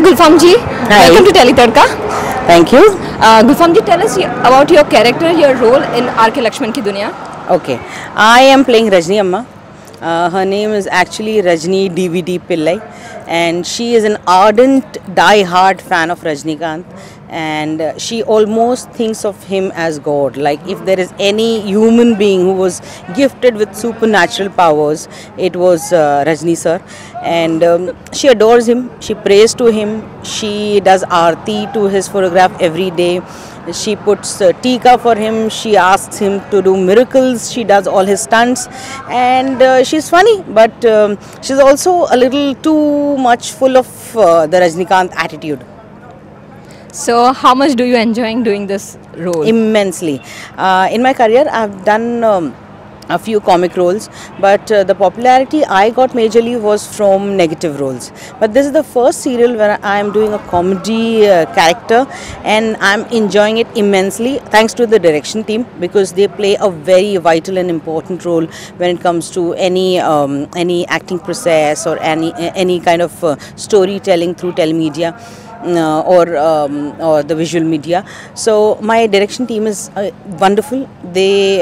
Gulfam ji. Hi. Welcome to Tele Tadka. Thank you. Gulfam ji, tell us about your character, your role in R.K. Laxman ki Duniya. Okay. I am playing Rajni Amma. Her name is actually Rajni DVD Pillai, and she is an ardent, die-hard fan of Rajnikant, and she almost thinks of him as God. Like if there is any human being who was gifted with supernatural powers, it was Rajni sir, and she adores him. She prays to him. She does aarti to his photograph every day. She puts tika for him. She asks him to do miracles. She does all his stunts, and she's funny, but she's also a little too much full of the Rajnikant attitude. So, how much do you enjoy doing this role? Immensely. In my career, I've done a few comic roles, but the popularity I got majorly was from negative roles. But this is the first serial where I am doing a comedy character, and I'm enjoying it immensely thanks to the direction team, because they play a very vital and important role when it comes to any acting process or any kind of storytelling through telemedia. Or the visual media. So my direction team is wonderful. They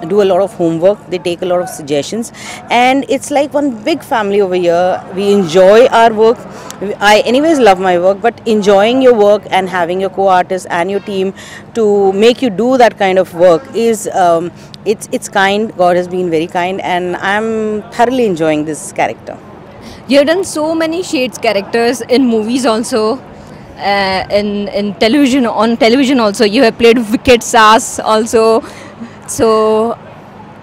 do a lot of homework, they take a lot of suggestions, and it's like one big family over here. We enjoy our work. I anyways love my work, but enjoying your work and having your co-artists and your team to make you do that kind of work is it's kind. God has been very kind, and I'm thoroughly enjoying this character. You have done so many shades characters in movies also, in television, on television also. You have played Wicked Sass also. So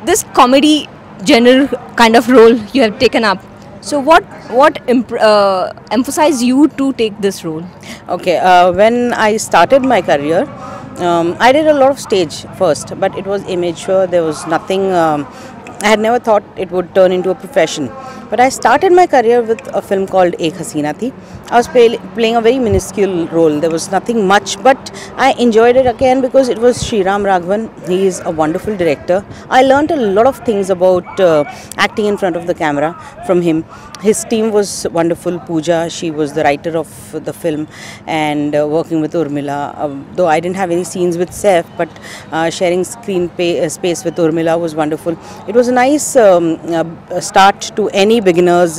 this comedy genre kind of role you have taken up. So what emphasized you to take this role? Okay, when I started my career, I did a lot of stage first, but it was immature. There was nothing. I had never thought it would turn into a profession. But I started my career with a film called Ek Hasina Thi. I was playing a very minuscule role. There was nothing much, but I enjoyed it again because it was Sriram Raghavan. He is a wonderful director. I learned a lot of things about acting in front of the camera from him. His team was wonderful. Pooja, she was the writer of the film, and working with Urmila. Though I didn't have any scenes with Saif, but sharing screen space with Urmila was wonderful. It was a nice start to any beginner's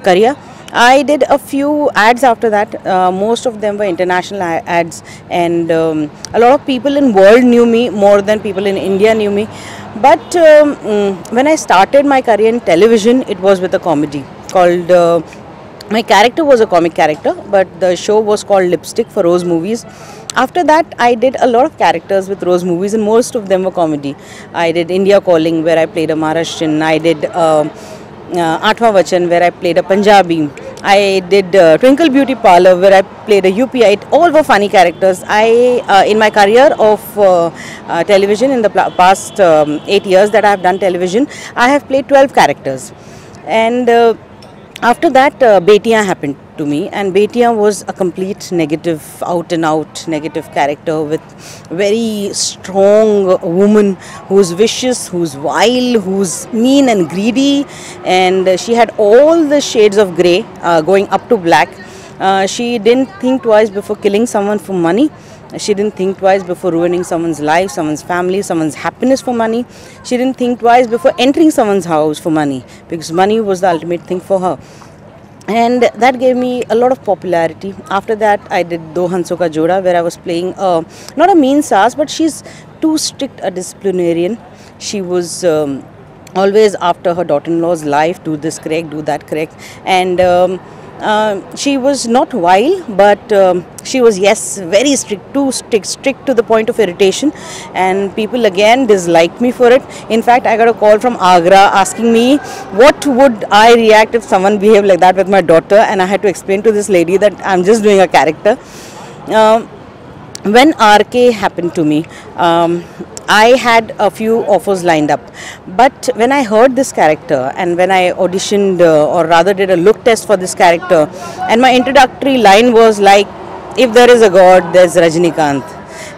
career. I did a few ads after that. Most of them were international ads, and a lot of people in world knew me more than people in India knew me. But when I started my career in television, it was with a comedy called my character was a comic character, but the show was called Lipstick for Rose Movies. After that, I did a lot of characters with Rose Movies, and most of them were comedy. I did India Calling, where I played a Maharashtrian. I did Atma Vachan, where I played a Punjabi. I did Twinkle Beauty Parlor, where I played a UPite. All were funny characters. In my career of television, in the past 8 years that I have done television, I have played 12 characters. And after that, Betiya happened to me, and Betiya was a complete negative, out and out negative character with very strong woman who's vicious, who's vile, who's mean and greedy, and she had all the shades of grey going up to black. She didn't think twice before killing someone for money. She didn't think twice before ruining someone's life, someone's family, someone's happiness for money. She didn't think twice before entering someone's house for money, because money was the ultimate thing for her. And that gave me a lot of popularity. After that, I did Do Hanso Ka Joda, where I was playing not a mean sass, but she's too strict a disciplinarian. She was always after her daughter-in-law's life, do this correct, do that correct. And she was not vile, but she was, yes, very strict, too strict to the point of irritation, and people again disliked me for it. In fact, I got a call from Agra asking me what would I react if someone behaved like that with my daughter, and I had to explain to this lady that I'm just doing a character. When RK happened to me, I had a few offers lined up, but when I heard this character and when I auditioned or rather did a look test for this character, and my introductory line was like, if there is a God, there's Rajnikant.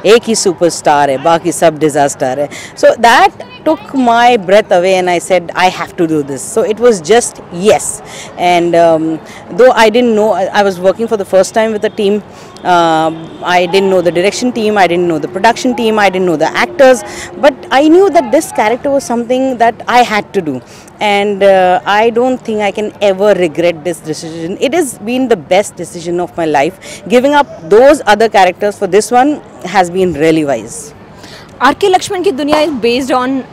एक ही superstar है, बाकी सब disaster है. So that took my breath away and I said, I have to do this. So it was just yes. And though I didn't know, I was working for the first time with a team. I didn't know the direction team, I didn't know the production team, I didn't know the actors, but I knew that this character was something that I had to do. And I don't think I can ever regret this decision. It has been the best decision of my life. Giving up those other characters for this one has been really wise. R.K. Laxman ki Duniya is based on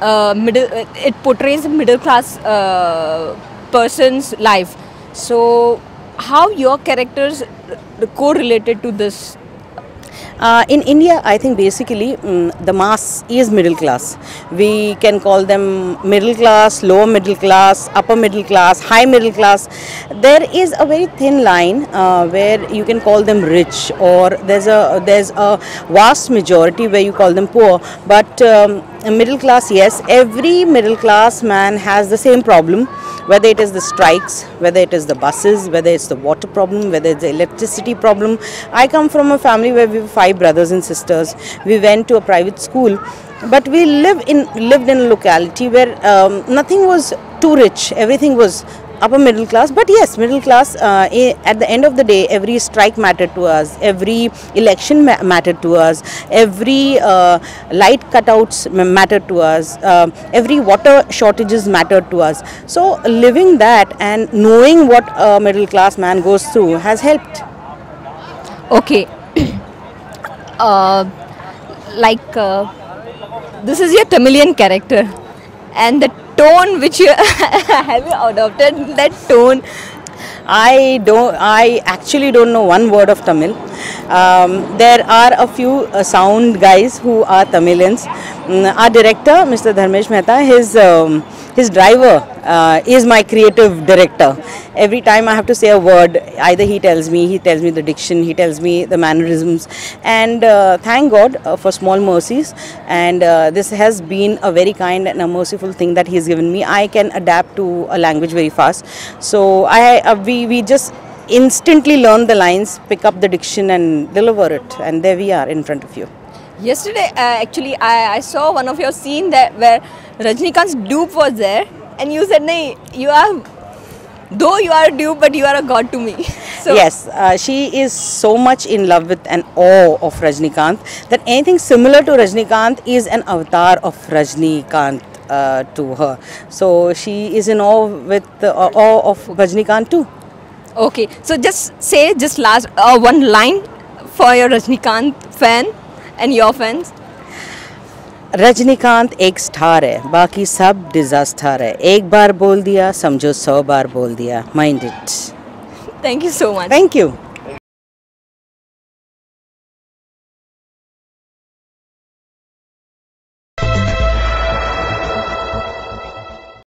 it portrays a middle class person's life. So how your characters correlated to this? In India, I think basically the mass is middle class. We can call them middle class, lower middle class, upper middle class, high middle class. There is a very thin line where you can call them rich, or there's a vast majority where you call them poor. But middle class, yes, every middle class man has the same problem. Whether it is the strikes, whether it is the buses, whether it's the water problem, whether it's the electricity problem. I come from a family where we were 5 brothers and sisters. We went to a private school, but we lived in a locality where nothing was too rich. Everything was upper middle class, but yes, middle class. At the end of the day, every strike mattered to us, every election mattered to us, every light cutouts mattered to us, every water shortages mattered to us. So living that and knowing what a middle class man goes through has helped. Okay. This is your Tamilian character, and the tone which you have you adopted that tone. I actually don't know one word of Tamil. There are a few sound guys who are Tamilians. Our director, Mr. Dharmesh Mehta, his driver is my creative director. Every time I have to say a word, either he tells me the diction, he tells me the mannerisms, and thank God for small mercies. And this has been a very kind and a merciful thing that he has given me. I can adapt to a language very fast, so we just instantly learn the lines, pick up the diction, and deliver it. And there we are in front of you. Yesterday, actually, I saw one of your scene that where Rajnikant's dupe was there, and you said, "Nahi, though you are a dupe, but you are a god to me." So yes, she is so much in love with and awe of Rajnikant that anything similar to Rajnikant is an avatar of Rajnikant to her. So she is in awe with the awe of Rajnikant too. okay, so just last one line for your Rajnikant fan and your fans. Rajinikanth एक star है, बाकी सब disaster है. एक बार बोल दिया समझो 100 बार बोल दिया. Mind it. Thank you so much. Thank you.